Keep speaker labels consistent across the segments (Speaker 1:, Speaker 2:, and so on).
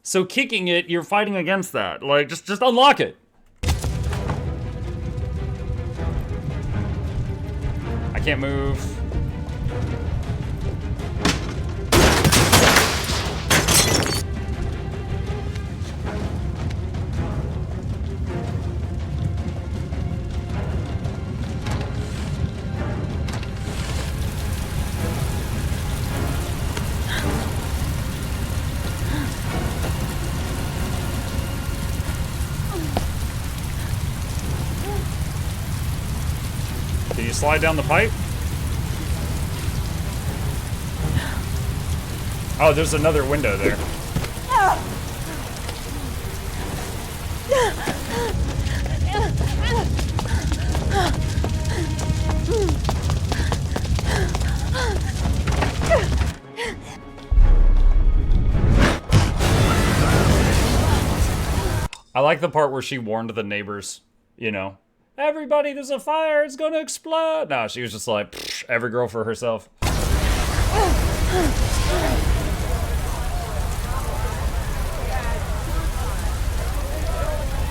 Speaker 1: So kicking it, you're fighting against that. Like, just unlock it. I can't move. Can you slide down the pipe? Oh, there's another window there. I like the part where she warned the neighbors, you know. Everybody, there's a fire, it's gonna explode. No, she was just like, every girl for herself.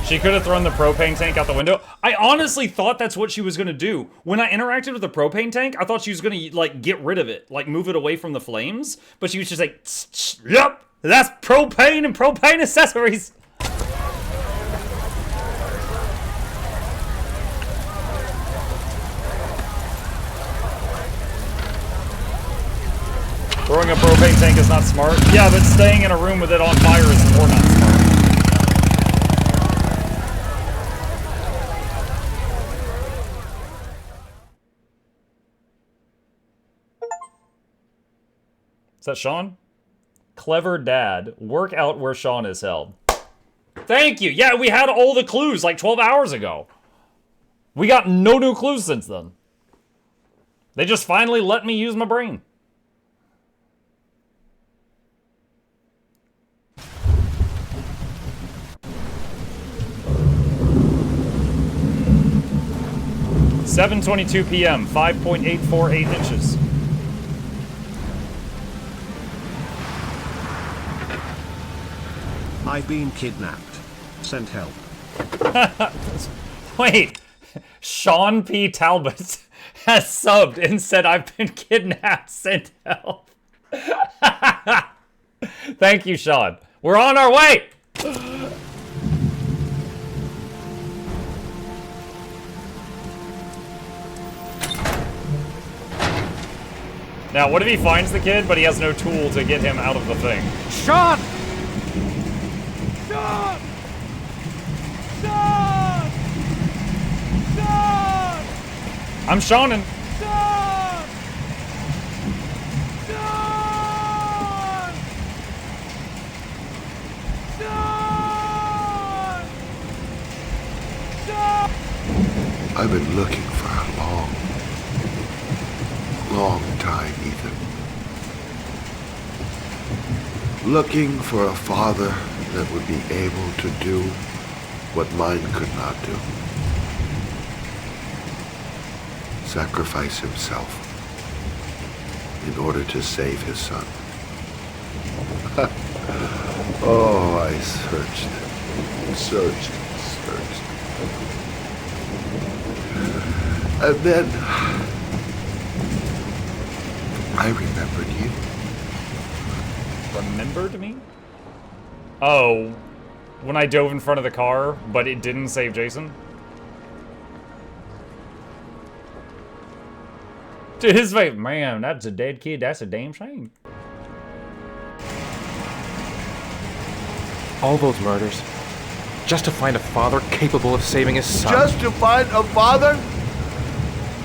Speaker 1: She could have thrown the propane tank out the window. I honestly thought that's what she was gonna do. When I interacted with the propane tank, I thought she was gonna, like, get rid of it. Like, move it away from the flames. But she was just like, yep, that's propane and propane accessories. Throwing a propane tank is not smart. Yeah, but staying in a room with it on fire is more not smart. Is that Sean? Clever dad. Work out where Sean is held. Thank you. Yeah, we had all the clues like 12 hours ago. We got no new clues since then. They just finally let me use my brain. (7:22 p.m.) 5.848 inches.
Speaker 2: I've been kidnapped. Send help.
Speaker 1: Wait, Sean P. Talbot has subbed and said, I've been kidnapped, send help. Thank you, Sean. We're on our way! Now, what if he finds the kid, but he has no tool to get him out of the thing?
Speaker 3: Sean! Sean! Sean! Sean!
Speaker 1: I'm Seanin.
Speaker 3: Sean! Sean! Sean! Sean!
Speaker 4: I've been looking for a long time, Ethan. Looking for a father that would be able to do what mine could not do. Sacrifice himself in order to save his son. Oh, I searched. And then I remembered you.
Speaker 1: Remembered me? Oh, when I dove in front of the car, but it didn't save Jason? To his face, man, that's a dead kid. That's a damn shame.
Speaker 5: All those murders, just to find a father capable of saving his son.
Speaker 4: Just to find a father?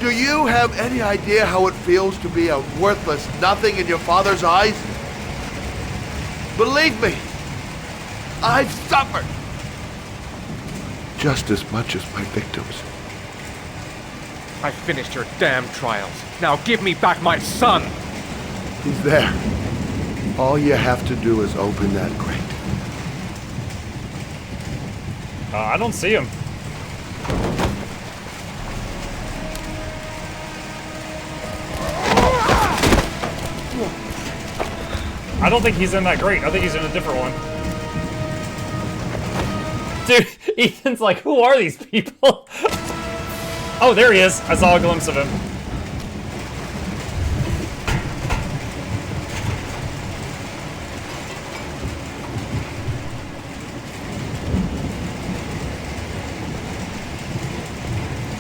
Speaker 4: Do you have any idea how it feels to be a worthless nothing in your father's eyes? Believe me, I've suffered just as much as my victims.
Speaker 5: I finished your damn trials. Now give me back my son!
Speaker 4: He's there. All you have to do is open that crate.
Speaker 1: I don't see him. I don't think he's in that crate. I think he's in a different one. Dude, Ethan's like, who are these people? Oh, there he is. I saw a glimpse of him.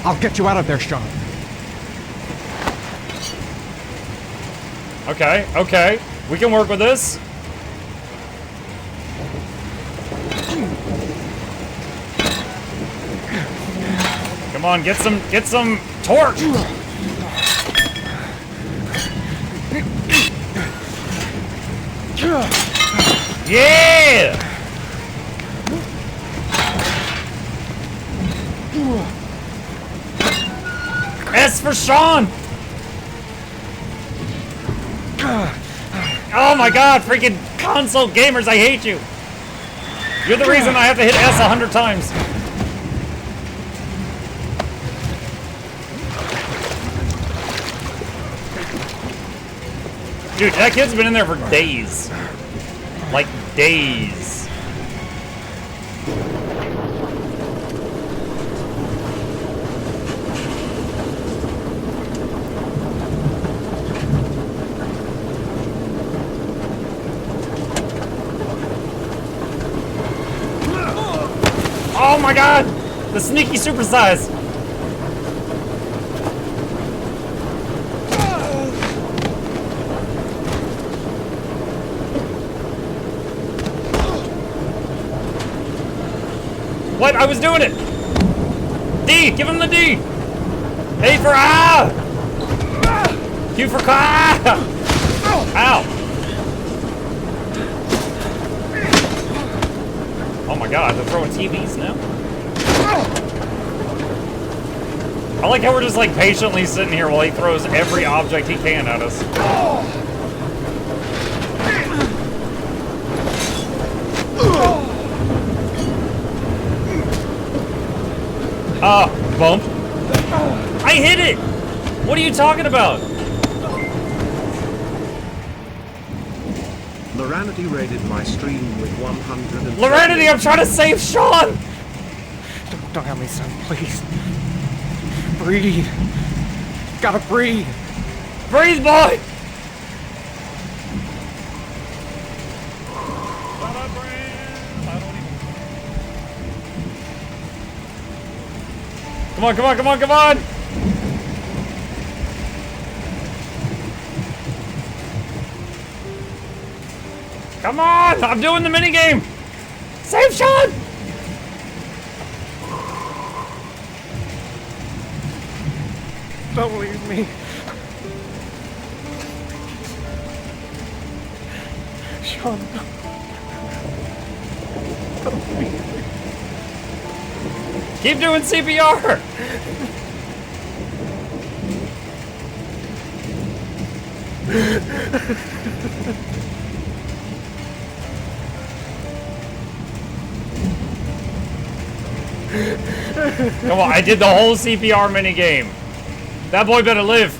Speaker 5: I'll get you out of there, Sean.
Speaker 1: Okay, okay. We can work with this. Come on, get some torque. Yeah! S for Sean! Oh my god, freaking console gamers, I hate you! You're the reason I have to hit S 100 times. Dude, that kid's been in there for days. Like, days. Oh my god! The sneaky supersize! What? I was doing it! D! Give him the D! A for ah! Q for ah! Ow! Oh my god, they're throwing TVs now? I like how we're just like patiently sitting here while he throws every object he can at us. Bump. I hit it! What are you talking about?
Speaker 2: Loranity raided my stream with 100.
Speaker 1: Loranity, I'm trying to save Sean!
Speaker 5: Don't help me, son, please. Breathe. Gotta breathe.
Speaker 1: Breathe, boy! Come on, come on, come on, come on! Come on! I'm doing the minigame! Save Sean!
Speaker 5: Don't leave me. Sean, don't leave me.
Speaker 1: Keep doing CPR! Come on, I did the whole CPR minigame. That boy better live.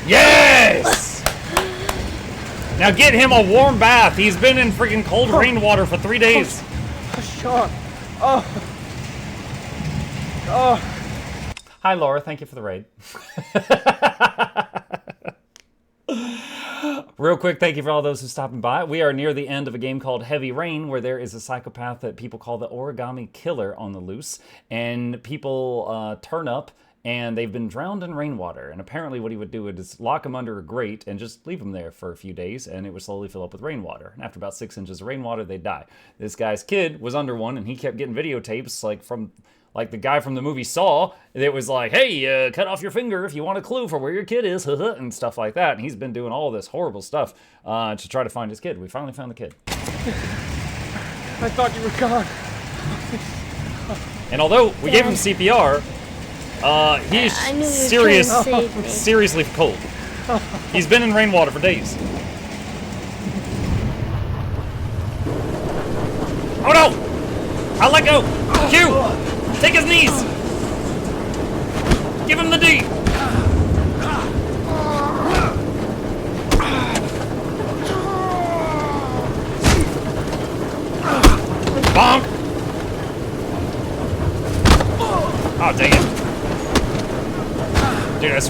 Speaker 1: Yes! Now get him a warm bath. He's been in freaking cold rainwater for 3 days.
Speaker 5: Sean. Oh.
Speaker 1: Hi, Laura. Thank you for the raid. Real quick, thank you for all those who stopping by. We are near the end of a game called Heavy Rain, where there is a psychopath that people call the Origami Killer on the loose, and people turn up, and they've been drowned in rainwater. And apparently what he would do is lock them under a grate and just leave them there for a few days, and it would slowly fill up with rainwater. And after about 6 inches of rainwater, they'd die. This guy's kid was under one, and he kept getting videotapes, like from... like the guy from the movie Saw, that was like, hey, cut off your finger if you want a clue for where your kid is, and stuff like that. And he's been doing all this horrible stuff to try to find his kid. We finally found the kid.
Speaker 5: I thought you were gone.
Speaker 1: And although we gave him CPR, he's seriously cold. He's been in rainwater for days. Oh no! I'll let go! Q! Take his knees! Give him the D!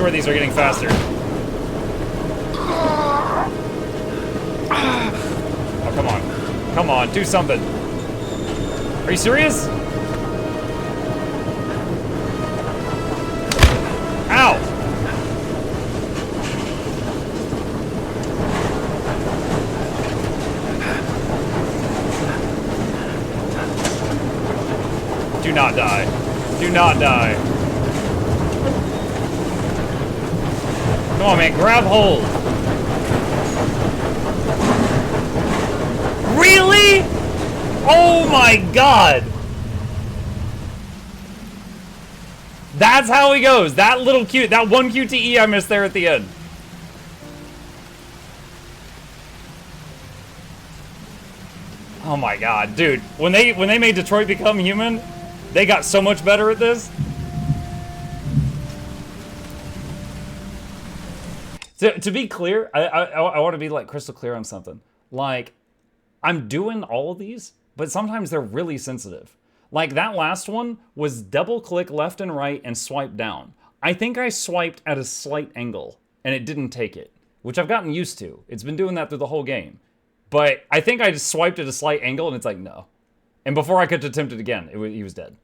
Speaker 1: swear these are getting faster. Oh, come on. Come on, do something. Are you serious? Ow! Do not die. Do not die. Come on, man, grab hold. Really? Oh my god. That's how he goes. That little cute, that one QTE I missed there at the end. Oh my god, dude. When they made Detroit Become Human, they got so much better at this. To be clear, I want to be like crystal clear on something. Like, I'm doing all of these, but sometimes they're really sensitive. Like that last one was double click left and right and swipe down. I think I swiped at a slight angle and it didn't take it, which I've gotten used to. It's been doing that through the whole game. But I think I just swiped at a slight angle and it's like, no. And before I could attempt it again, he was dead.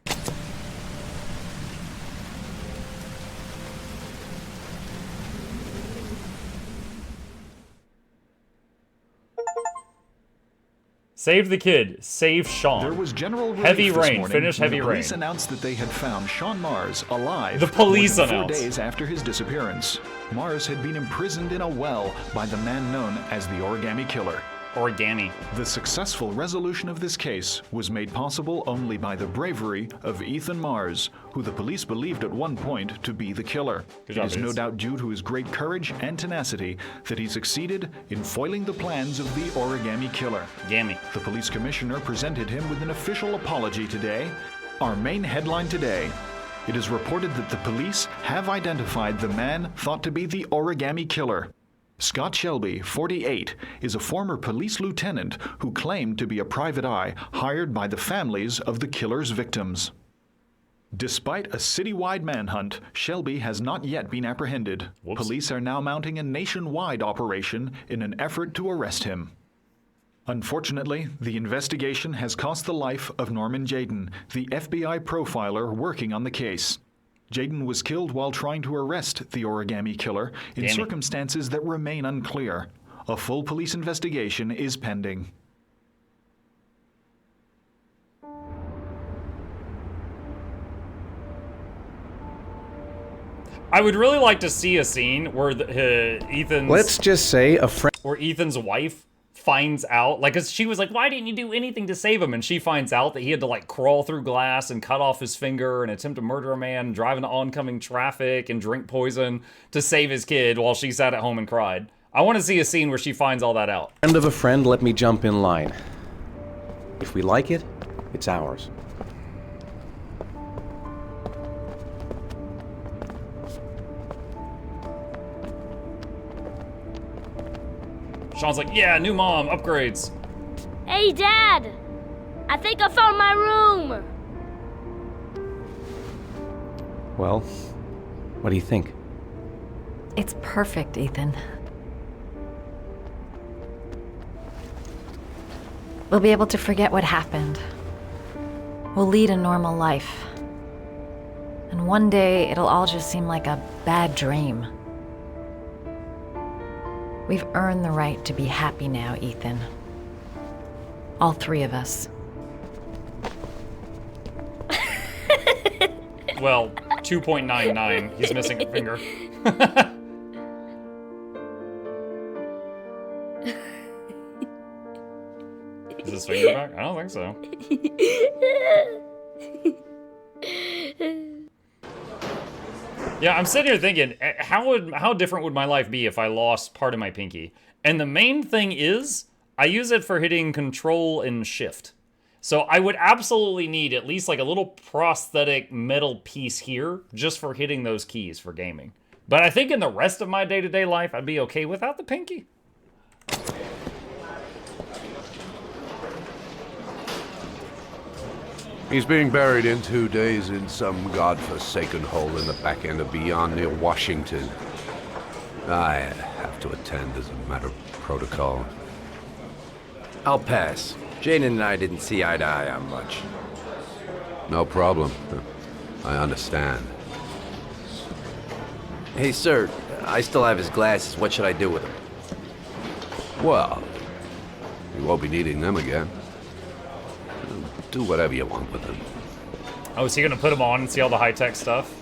Speaker 1: Save the kid. Save Sean.
Speaker 6: There was general relief
Speaker 1: Heavy
Speaker 6: this
Speaker 1: rain.
Speaker 6: morning
Speaker 1: Finish
Speaker 6: when
Speaker 1: Heavy
Speaker 6: the police
Speaker 1: rain.
Speaker 6: announced that they had found Sean Mars alive.
Speaker 1: The police
Speaker 6: more than
Speaker 1: announced.
Speaker 6: 4 days after his disappearance. Mars had been imprisoned in a well by the man known as the Origami Killer.
Speaker 1: Origami.
Speaker 6: The successful resolution of this case was made possible only by the bravery of Ethan Mars, who the police believed at one point to be the killer.
Speaker 1: Good job,
Speaker 6: it is no
Speaker 1: dudes.
Speaker 6: doubt due to his great courage and tenacity that he succeeded in foiling the plans of the Origami Killer.
Speaker 1: Gammy.
Speaker 6: The police commissioner presented him with an official apology today. Our main headline today. It is reported that the police have identified the man thought to be the Origami Killer. Scott Shelby, 48, is a former police lieutenant who claimed to be a private eye hired by the families of the killer's victims. Despite a citywide manhunt, Shelby has not yet been apprehended.
Speaker 1: Whoops.
Speaker 6: Police are now mounting a nationwide operation in an effort to arrest him. Unfortunately, the investigation has cost the life of Norman Jayden, the FBI profiler working on the case. Jayden was killed while trying to arrest the Origami Killer in
Speaker 1: Damn it.
Speaker 6: circumstances that remain unclear. A full police investigation is pending.
Speaker 1: I would really like to see a scene where Ethan's...
Speaker 7: Let's just say a friend.
Speaker 1: Where Ethan's wife finds out, like, 'cause she was like, why didn't you do anything to save him? And she finds out that he had to, like, crawl through glass and cut off his finger and attempt to murder a man, drive into oncoming traffic and drink poison to save his kid while she sat at home and cried. I want to see a scene where she finds all that out.
Speaker 7: Friend of a friend, let me jump in line. If we like it, it's ours.
Speaker 1: Sean's like, yeah, new mom, upgrades.
Speaker 8: Hey, Dad! I think I found my room!
Speaker 7: Well, what do you think?
Speaker 9: It's perfect, Ethan. We'll be able to forget what happened. We'll lead a normal life. And one day, it'll all just seem like a bad dream. We've earned the right to be happy now, Ethan. All three of us.
Speaker 1: Well, 2.99. He's missing a finger. Is his finger back? I don't think so. Yeah, I'm sitting here thinking, how different would my life be if I lost part of my pinky? And the main thing is, I use it for hitting Control and Shift. So I would absolutely need at least like a little prosthetic metal piece here just for hitting those keys for gaming. But I think in the rest of my day-to-day life, I'd be okay without the pinky.
Speaker 2: He's being buried in 2 days in some godforsaken hole in the back end of beyond near Washington. I have to attend as a matter of protocol.
Speaker 10: I'll pass. Jane and I didn't see eye to eye on much.
Speaker 2: No problem. I understand.
Speaker 10: Hey, sir, I still have his glasses. What should I do with them?
Speaker 2: Well, you won't be needing them again. Do whatever you want with them.
Speaker 1: Oh, is he gonna put them on and see all the high-tech stuff?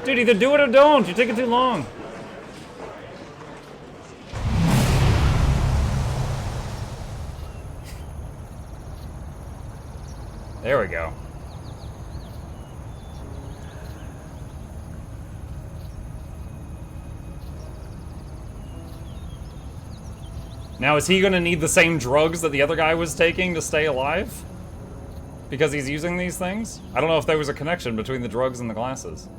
Speaker 1: Dude, either do it or don't. You're taking too long. There we go. Now, is he gonna need the same drugs that the other guy was taking to stay alive? Because he's using these things? I don't know if there was a connection between the drugs and the glasses.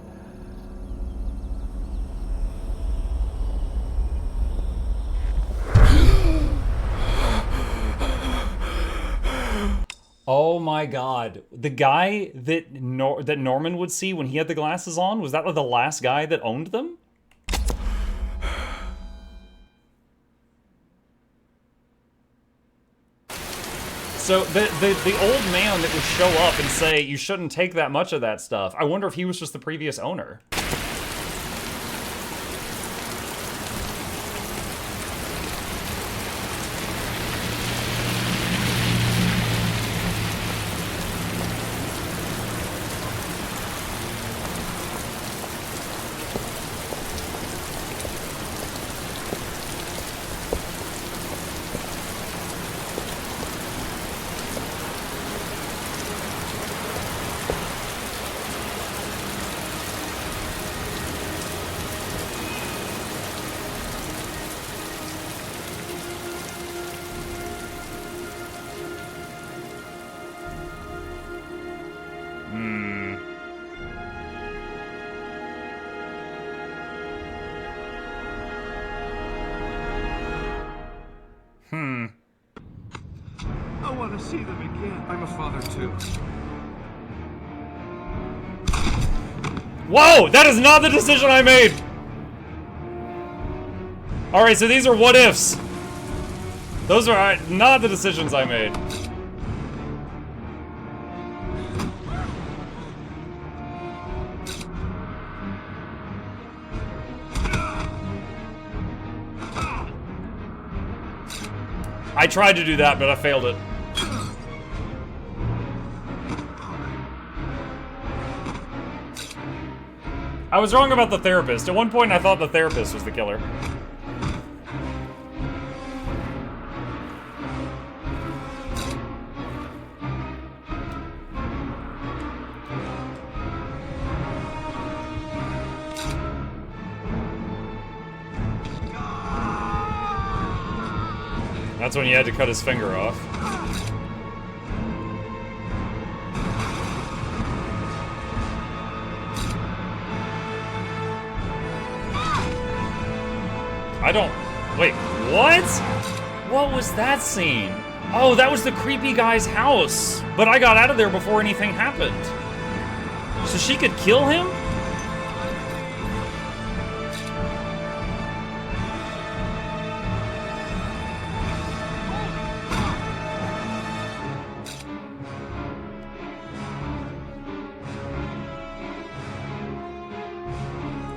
Speaker 1: Oh my god. The guy that that Norman would see when he had the glasses on, was that like the last guy that owned them? So the old man that would show up and say, you shouldn't take that much of that stuff, I wonder if he was just the previous owner.
Speaker 3: I want to see them again. I'm a father too.
Speaker 1: Whoa! That is not the decision I made! Alright, so these are what ifs. Those are not the decisions I made. I tried to do that, but I failed it. I was wrong about the therapist. At one point, I thought the therapist was the killer. That's when you had to cut his finger off. I don't... Wait, what? What was that scene? Oh, that was the creepy guy's house. But I got out of there before anything happened. So she could kill him?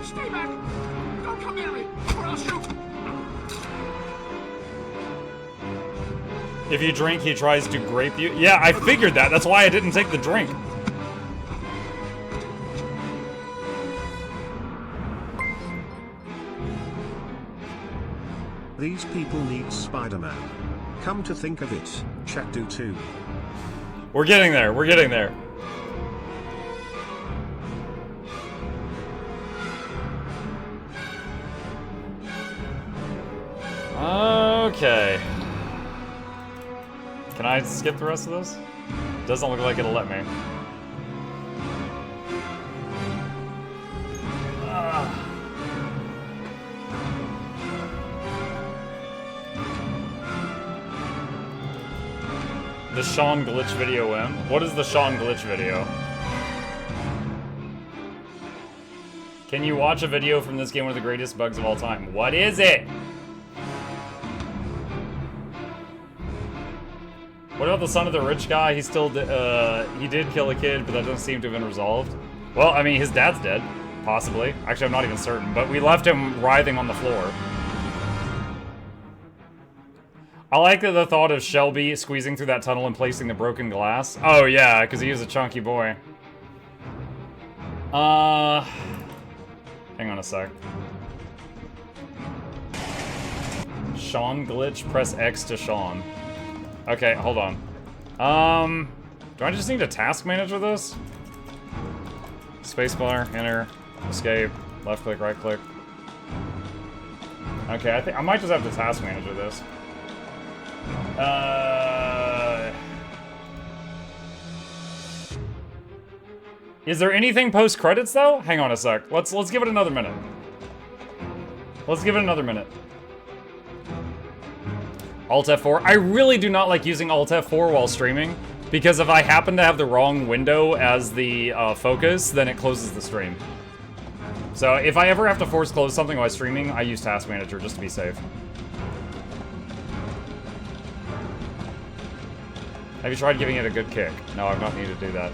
Speaker 3: Stay back! Don't come near me, or I'll shoot!
Speaker 1: If you drink, he tries to grape you. Yeah, I figured that. That's why I didn't take the drink.
Speaker 11: These people need Spider-Man. Come to think of it, chat do too.
Speaker 1: We're getting there. We're getting there. Okay. Can I skip the rest of this? Doesn't look like it'll let me. The Sean glitch video in. What is the Sean glitch video? Can you watch a video from this game, one of the greatest bugs of all time? What is it? What about the son of the rich guy? He still he did kill a kid, but that doesn't seem to have been resolved. Well, I mean, his dad's dead, possibly. Actually, I'm not even certain, but we left him writhing on the floor. I like the thought of Shelby squeezing through that tunnel and placing the broken glass. Oh yeah, because he was a chunky boy. Hang on a sec. Sean glitch, press X to Sean. Okay, hold on. Do I just need to task manager this? Spacebar, enter, escape, left click, right click. Okay, I think I might just have to task manager this. Is there anything post credits though? Hang on a sec. Let's give it another minute. Let's give it another minute. Alt F4. I really do not like using Alt F4 while streaming because if I happen to have the wrong window as the focus, then it closes the stream. So if I ever have to force close something while streaming, I use Task Manager just to be safe. Have you tried giving it a good kick? No, I've not needed to do that.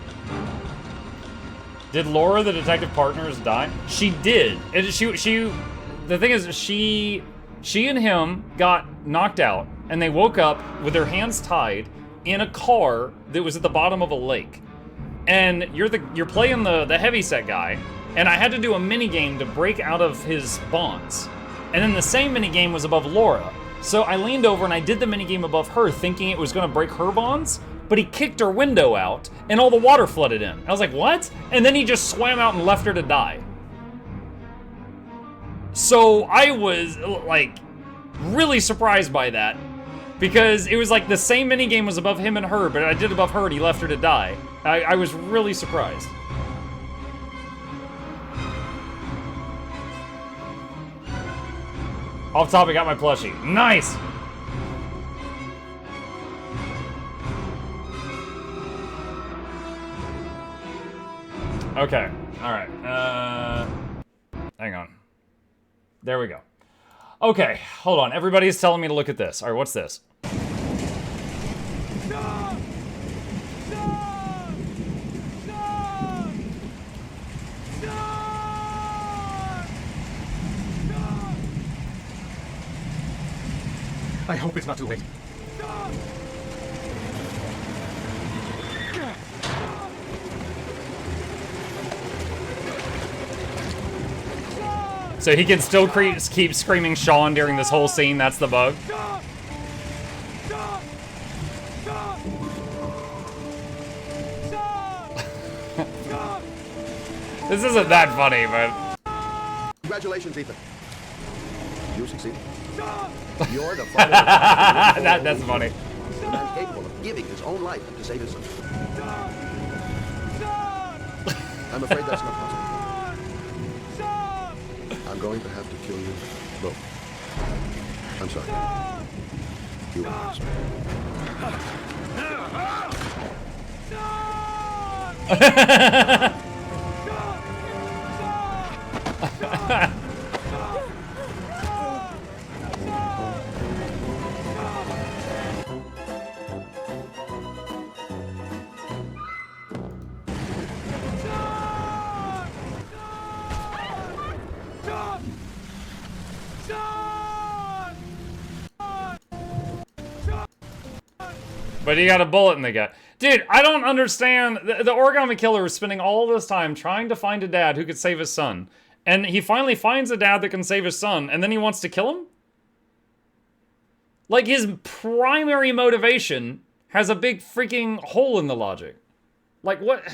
Speaker 1: Did Laura, the detective partners, die? She did. The thing is, she and him got knocked out, and they woke up with their hands tied in a car that was at the bottom of a lake. And you're playing the heavyset guy, and I had to do a mini game to break out of his bonds. And then the same mini game was above Laura. So I leaned over and I did the minigame above her, thinking it was gonna break her bonds, but he kicked her window out and all the water flooded in. I was like, what? And then he just swam out and left her to die. So I was like really surprised by that because it was like the same minigame was above him and her, but I did above her and he left her to die. I was really surprised. Off topic, got my plushie. Nice! Okay, alright. Hang on. There we go. Okay, hold on. Everybody's telling me to look at this. Alright, what's this?
Speaker 5: I hope it's not too late.
Speaker 1: So he can still keep screaming Sean during this whole scene, that's the bug? This isn't that funny, but...
Speaker 12: Congratulations, Ethan. You succeeded. You're the father
Speaker 1: that's funny.
Speaker 12: A man capable of giving his own life to save his son. I'm afraid that's not possible. I'm going to have to kill you both. I'm sorry. You are. But he got a bullet in the gut. Dude, I don't understand. The origami killer was spending all this time trying to find a dad who could save his son. And he finally finds a dad that can save his son, and then he wants to kill him?
Speaker 1: Like, his primary motivation has a big freaking hole in the logic. Like, what?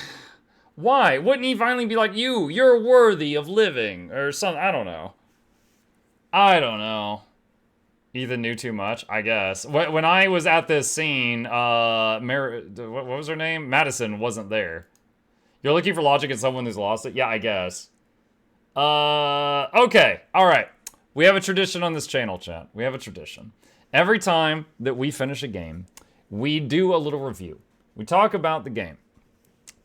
Speaker 1: Why? Wouldn't he finally be like, you're worthy of living? Or something, I don't know. Ethan knew too much, I guess. When I was at this scene, what was her name? Madison wasn't there. You're looking for logic in someone who's lost it? Yeah, I guess. Okay, alright. We have a tradition on this channel, chat. We have a tradition. Every time that we finish a game, we do a little review. We talk about the game.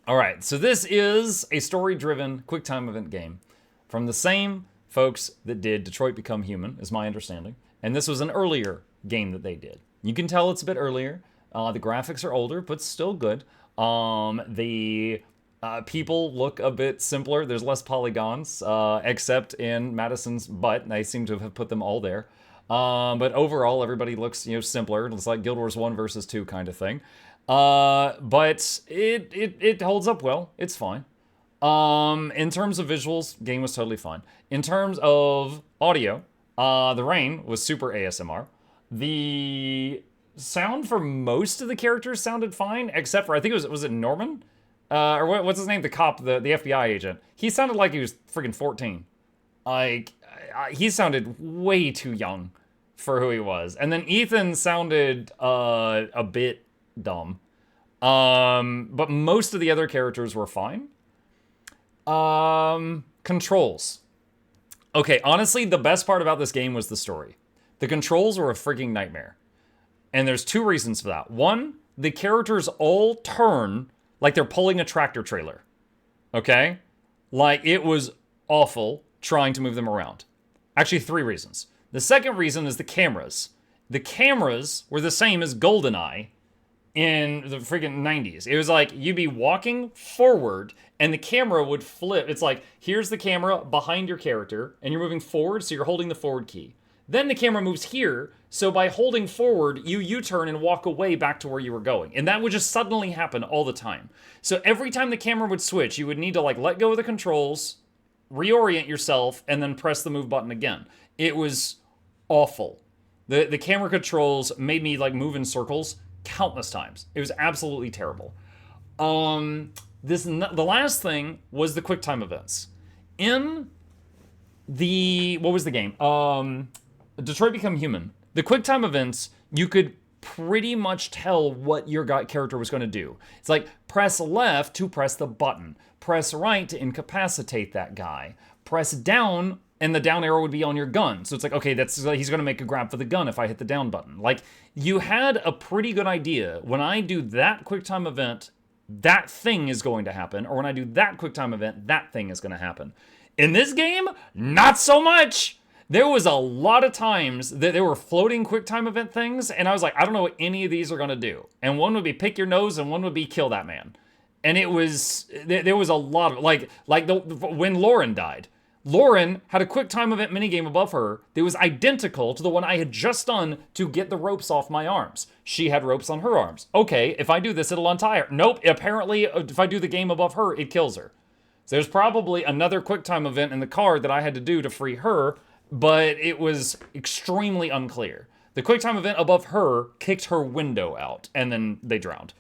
Speaker 1: Alright, so this is a story-driven, quick-time event game from the same folks that did Detroit Become Human, is my understanding. And this was an earlier game that they did. You can tell it's a bit earlier. The graphics are older, but still good. The people look a bit simpler. There's less polygons, except in Madison's butt. They seem to have put them all there. But overall, everybody looks, simpler. It's like Guild Wars 1 versus 2 kind of thing. But it holds up well. It's fine. In terms of visuals, game was totally fine. In terms of audio, the rain was super ASMR. The sound for most of the characters sounded fine, except for, I think was it Norman? Or what's his name? The cop, the FBI agent. He sounded like he was freaking 14. Like, he sounded way too young for who he was. And then Ethan sounded a bit dumb. But most of the other characters were fine. Controls. Okay, honestly, the best part about this game was the story. The controls were a freaking nightmare. And there's two reasons for that. One, the characters all turn like they're pulling a tractor trailer. Okay? Like, it was awful trying to move them around. Actually, three reasons. The second reason is the cameras. The cameras were the same as GoldenEye in the freaking 90s. It was like, you'd be walking forward, and the camera would flip. It's like, here's the camera behind your character, and you're moving forward, so you're holding the forward key. Then the camera moves here, so by holding forward, you U-turn and walk away back to where you were going. And that would just suddenly happen all the time. So every time the camera would switch, you would need to like let go of the controls, reorient yourself, and then press the move button again. It was awful. The camera controls made me like move in circles countless times. It was absolutely terrible. The last thing was the QuickTime events. In the, what was the game? Detroit Become Human. The QuickTime events, you could pretty much tell what your character was going to do. It's like, press left to press the button. Press right to incapacitate that guy. Press down, and the down arrow would be on your gun. So it's like, okay, he's going to make a grab for the gun if I hit the down button. Like, you had a pretty good idea. When I do that QuickTime event, that thing is going to happen. Or when I do that QuickTime event, that thing is going to happen. In this game, not so much. There was a lot of times that there were floating QuickTime event things, and I was like, I don't know what any of these are going to do. And one would be pick your nose, and one would be kill that man. And it was, there was a lot of, when Lauren died. Lauren had a QuickTime event minigame above her that was identical to the one I had just done to get the ropes off my arms. She had ropes on her arms. Okay, if I do this, it'll untie her. Nope, apparently, if I do the game above her, it kills her. So there's probably another QuickTime event in the card that I had to do to free her, but it was extremely unclear. The QuickTime event above her kicked her window out, and then they drowned.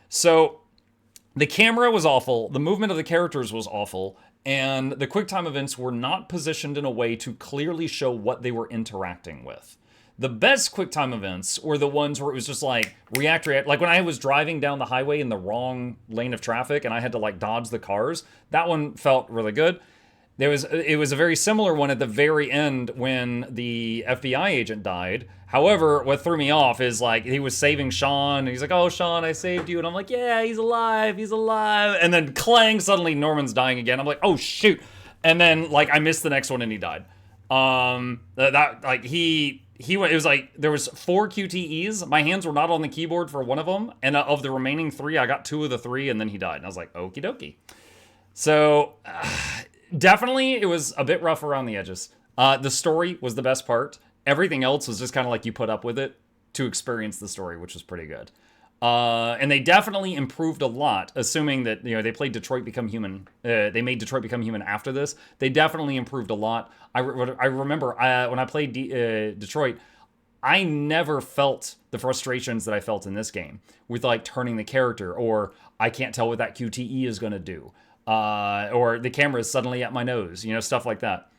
Speaker 1: So the camera was awful, the movement of the characters was awful, and the QuickTime events were not positioned in a way to clearly show what they were interacting with. The best QuickTime events were the ones where it was just like, react. Like when I was driving down the highway in the wrong lane of traffic and I had to like dodge the cars, that one felt really good. It was a very similar one at the very end when the FBI agent died. However, what threw me off is like he was saving Sean. And he's like, "Oh, Sean, I saved you," and I'm like, "Yeah, he's alive, he's alive." And then clang! Suddenly, Norman's dying again. I'm like, "Oh shoot!" And then like I missed the next one and he died. It was like there was 4 QTEs. My hands were not on the keyboard for one of them, and of the remaining 3, I got 2 of the 3, and then he died. And I was like, "Okie dokie." So. Definitely, it was a bit rough around the edges. The story was the best part. Everything else was just kind of like you put up with it to experience the story, which was pretty good. And they definitely improved a lot, assuming that they played Detroit Become Human. They made Detroit Become Human after this. They definitely improved a lot. I remember when I played Detroit, I never felt the frustrations that I felt in this game with like turning the character, or I can't tell what that QTE is going to do, or the camera is suddenly at my nose, you know, stuff like that.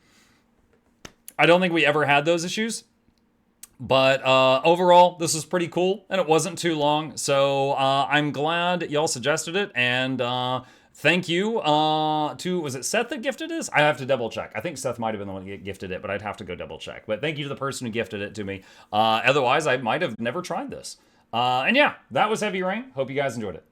Speaker 1: I don't think we ever had those issues. But overall, this was pretty cool, and it wasn't too long, so I'm glad y'all suggested it, and thank you to, was it Seth that gifted this? I have to double check. I think Seth might have been the one that gifted it, but I'd have to go double check. But thank you to the person who gifted it to me. Otherwise, I might have never tried this. And yeah, that was Heavy Rain. Hope you guys enjoyed it.